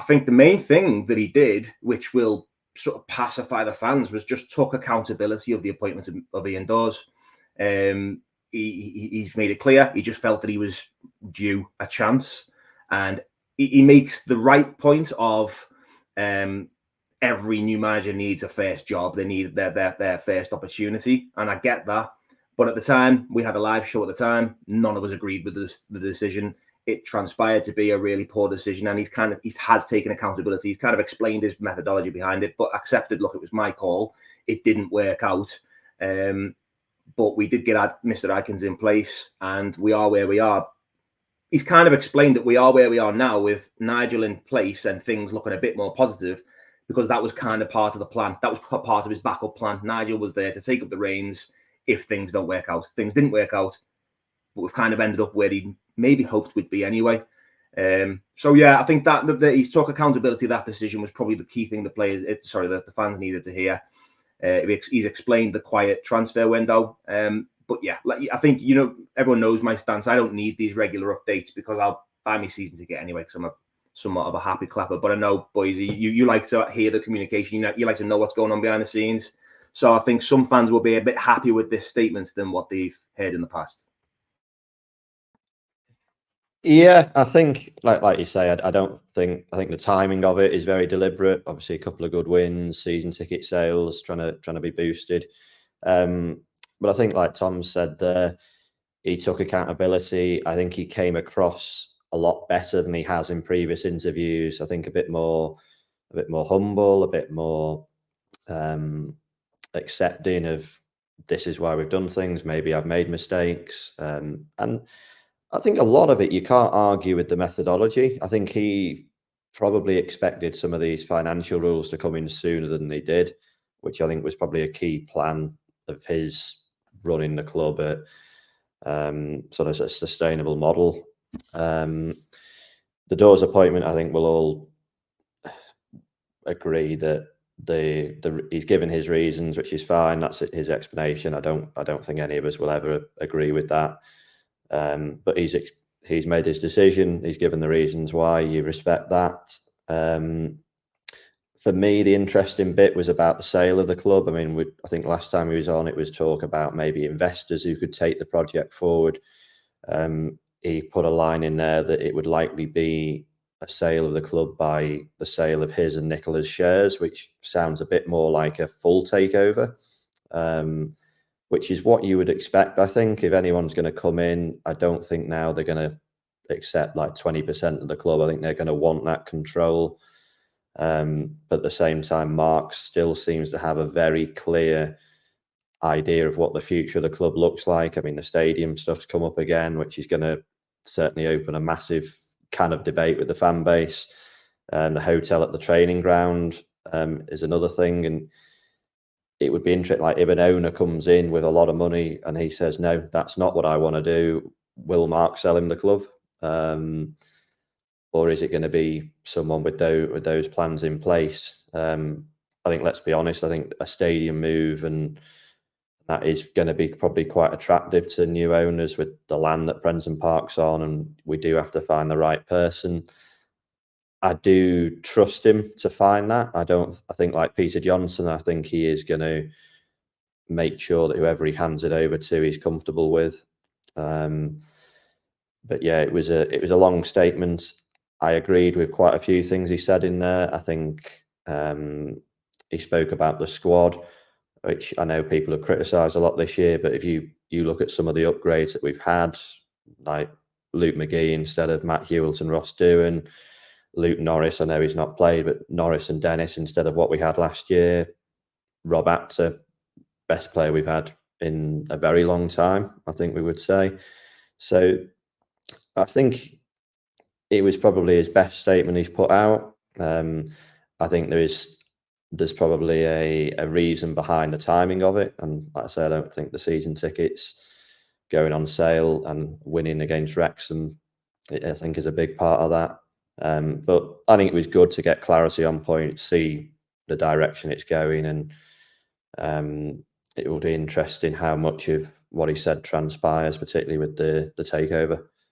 think the main thing that he did, which will sort of pacify the fans, was just took accountability of the appointment of Ian Dawes. He's made it clear he just felt that he was due a chance, and he makes the right point of every new manager needs a first job. They need their first opportunity, and I get that. But at the time, we had a live show at the time. None of us agreed with the decision. It transpired to be a really poor decision, and he has taken accountability. He's kind of explained his methodology behind it, but accepted, look, it was my call. It didn't work out. But we did get Mr. Adkins in place, and we are where we are. He's kind of explained that we are where we are now with Nigel in place and things looking a bit more positive, because that was kind of part of the plan. That was part of his backup plan. Nigel was there to take up the reins if things don't work out. Things didn't work out, but we've kind of ended up where he maybe hoped we'd be anyway. So yeah, I think that he took accountability. That decision was probably the key thing the fans needed to hear. He's explained the quiet transfer window. But yeah, I think, everyone knows my stance. I don't need these regular updates because I'll buy my season ticket anyway, because I'm somewhat of a happy clapper. But I know, boys, you like to hear the communication. You like to know what's going on behind the scenes. So I think some fans will be a bit happier with this statement than what they've heard in the past. Yeah, I think, like you say, I think the timing of it is very deliberate. Obviously, a couple of good wins, season ticket sales, trying to be boosted. But I think, like Tom said there, he took accountability. I think he came across a lot better than he has in previous interviews. I think a bit more humble, a bit more accepting of, this is why we've done things. Maybe I've made mistakes, and I think a lot of it, you can't argue with the methodology. I think he probably expected some of these financial rules to come in sooner than they did, which I think was probably a key plan of his running the club at sort of a sustainable model. The Dawes appointment, I think we'll all agree that he's given his reasons, which is fine. That's his explanation. I don't think any of us will ever agree with that. But he's made his decision. He's given the reasons why. You respect that. For me, the interesting bit was about the sale of the club. I mean, I think last time he was on, it was talk about maybe investors who could take the project forward. He put a line in there that it would likely be a sale of the club by the sale of his and Nicola's shares, which sounds a bit more like a full takeover, which is what you would expect. I think if anyone's going to come in, I don't think now they're going to accept like 20% of the club. I think they're going to want that control. But at the same time, Mark still seems to have a very clear idea of what the future of the club looks like. I mean, the stadium stuff's come up again, which is going to certainly open a massive can of debate with the fan base. The hotel at the training ground is another thing. And it would be interesting, like if an owner comes in with a lot of money and he says, no, that's not what I want to do, will Mark sell him the club? Or is it going to be someone with those plans in place? I think, let's be honest, I think a stadium move, and that is going to be probably quite attractive to new owners with the land that Prenton Park's on, and we do have to find the right person. I do trust him to find that. I think like Peter Johnson, I think he is going to make sure that whoever he hands it over to, he's comfortable with. But yeah, it was a long statement. I agreed with quite a few things he said in there. I think he spoke about the squad, which I know people have criticised a lot this year. But if you look at some of the upgrades that we've had, like Luke McGee instead of Matt Hewells and Ross Doohan, Luke Norris, I know he's not played, but Norris and Dennis instead of what we had last year. Rob Apter, best player we've had in a very long time, I think we would say. So I think it was probably his best statement he's put out. I think there's probably a reason behind the timing of it. And like I say, I don't think the season tickets going on sale and winning against Wrexham, I think, is a big part of that. But I think it was good to get clarity on point, see the direction it's going, and it will be interesting how much of what he said transpires, particularly with the takeover.